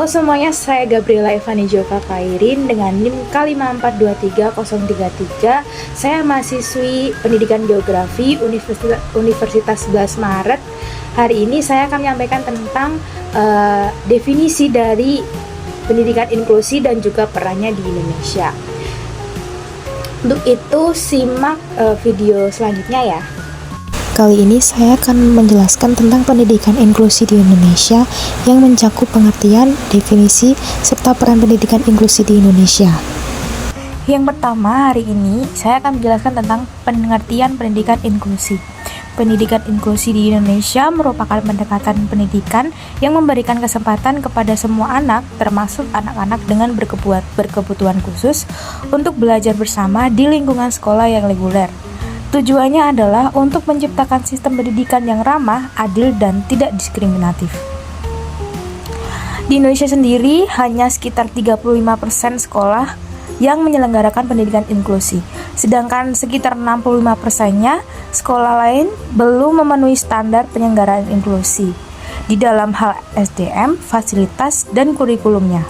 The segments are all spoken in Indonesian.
Halo semuanya, saya Gabriela Evani Jova Kairin dengan NIM K5423033. Saya mahasiswi Pendidikan Geografi Universitas 11 Maret. Hari ini saya akan menyampaikan tentang definisi dari pendidikan inklusi dan juga perannya di Indonesia. Untuk itu simak video selanjutnya ya. Kali ini saya akan menjelaskan tentang pendidikan inklusi di Indonesia yang mencakup pengertian, definisi, serta peran pendidikan inklusi di Indonesia. Yang pertama, hari ini saya akan menjelaskan tentang pengertian pendidikan inklusi. Pendidikan inklusi di Indonesia merupakan pendekatan pendidikan yang memberikan kesempatan kepada semua anak, termasuk anak-anak dengan berkebutuhan khusus, untuk belajar bersama di lingkungan sekolah yang reguler. Tujuannya adalah untuk menciptakan sistem pendidikan yang ramah, adil, dan tidak diskriminatif. Di Indonesia sendiri, hanya sekitar 35% sekolah yang menyelenggarakan pendidikan inklusi, sedangkan sekitar 65%-nya sekolah lain belum memenuhi standar penyelenggaraan inklusi di dalam hal SDM, fasilitas, dan kurikulumnya.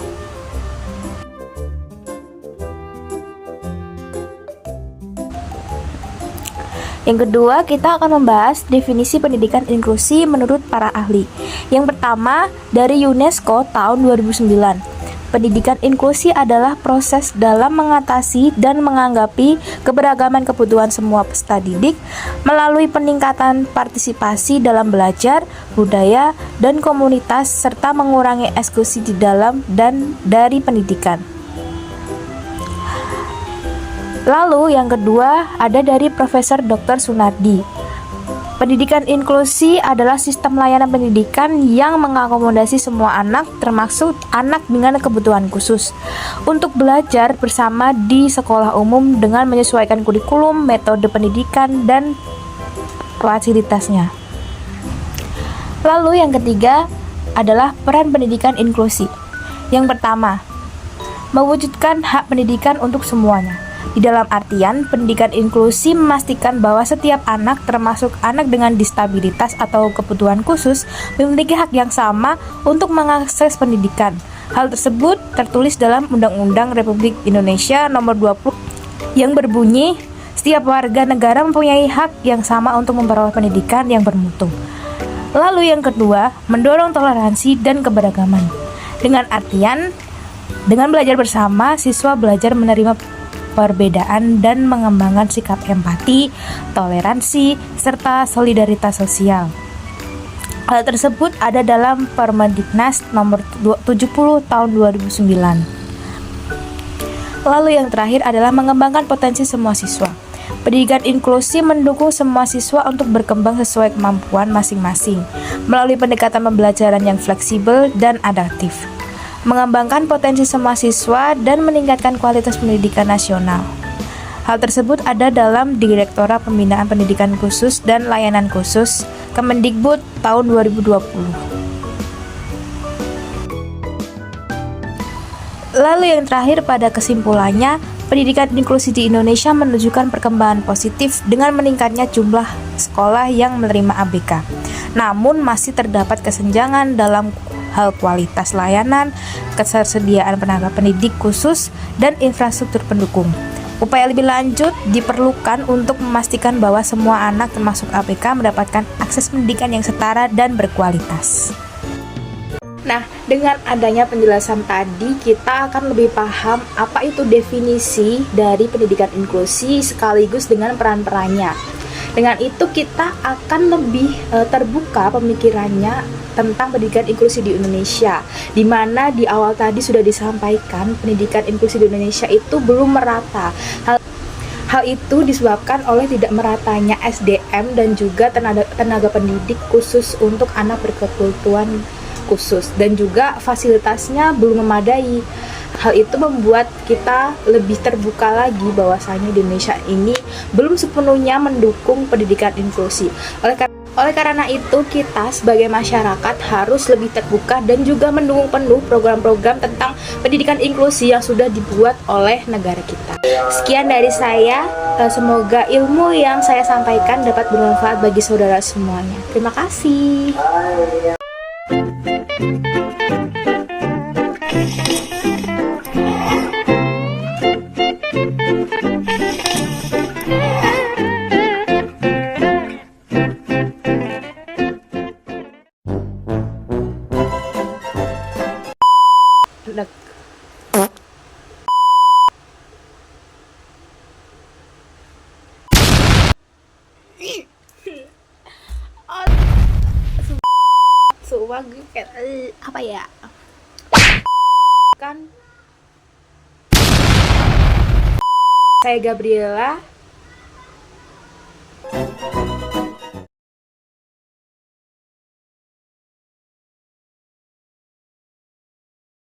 Yang kedua, kita akan membahas definisi pendidikan inklusi menurut para ahli. Yang pertama, dari UNESCO tahun 2009. Pendidikan inklusi adalah proses dalam mengatasi dan menganggapi keberagaman kebutuhan semua peserta didik melalui peningkatan partisipasi dalam belajar, budaya, dan komunitas serta mengurangi eksklusi di dalam dan dari pendidikan. Lalu yang kedua ada dari Profesor Dr. Sunardi. Pendidikan inklusi adalah sistem layanan pendidikan yang mengakomodasi semua anak, termasuk anak dengan kebutuhan khusus, untuk belajar bersama di sekolah umum dengan menyesuaikan kurikulum, metode pendidikan, dan fasilitasnya. Lalu yang ketiga adalah peran pendidikan inklusi. Yang pertama, mewujudkan hak pendidikan untuk semuanya. Di dalam artian, pendidikan inklusi memastikan bahwa setiap anak, termasuk anak dengan disabilitas atau kebutuhan khusus, memiliki hak yang sama untuk mengakses pendidikan. Hal tersebut tertulis dalam Undang-Undang Republik Indonesia Nomor 20 yang berbunyi, setiap warga negara mempunyai hak yang sama untuk memperoleh pendidikan yang bermutu. Lalu yang kedua, mendorong toleransi dan keberagaman. Dengan artian, dengan belajar bersama, siswa belajar menerima perbedaan dan mengembangkan sikap empati, toleransi, serta solidaritas sosial. Hal tersebut ada dalam Permendiknas nomor 70 tahun 2009. Lalu yang terakhir adalah mengembangkan potensi semua siswa. Pendidikan inklusi mendukung semua siswa untuk berkembang sesuai kemampuan masing-masing melalui pendekatan pembelajaran yang fleksibel dan adaptif, mengembangkan potensi semua siswa, dan meningkatkan kualitas pendidikan nasional. Hal tersebut ada dalam Direktorat Pembinaan Pendidikan Khusus dan Layanan Khusus Kemendikbud tahun 2020. Lalu yang terakhir pada kesimpulannya, pendidikan inklusi di Indonesia menunjukkan perkembangan positif dengan meningkatnya jumlah sekolah yang menerima ABK. Namun masih terdapat kesenjangan dalam hal kualitas layanan, ketersediaan tenaga pendidik khusus, dan infrastruktur pendukung. Upaya lebih lanjut diperlukan untuk memastikan bahwa semua anak termasuk ABK mendapatkan akses pendidikan yang setara dan berkualitas. Nah, dengan adanya penjelasan tadi, kita akan lebih paham apa itu definisi dari pendidikan inklusi sekaligus dengan peran-perannya. Dengan itu kita akan lebih terbuka pemikirannya tentang pendidikan inklusi di Indonesia, di mana di awal tadi sudah disampaikan pendidikan inklusi di Indonesia itu belum merata. Hal itu disebabkan oleh tidak meratanya SDM dan juga tenaga pendidik khusus untuk anak berkebutuhan khusus, dan juga fasilitasnya belum memadai. Hal itu membuat kita lebih terbuka lagi bahwasanya di Indonesia ini belum sepenuhnya mendukung pendidikan inklusi. Oleh karena itu, kita sebagai masyarakat harus lebih terbuka dan juga mendukung penuh program-program tentang pendidikan inklusi yang sudah dibuat oleh negara kita. Sekian dari saya, semoga ilmu yang saya sampaikan dapat bermanfaat bagi saudara semuanya. Terima kasih. Sumpah gue kayak apa ya, kan saya Gabriela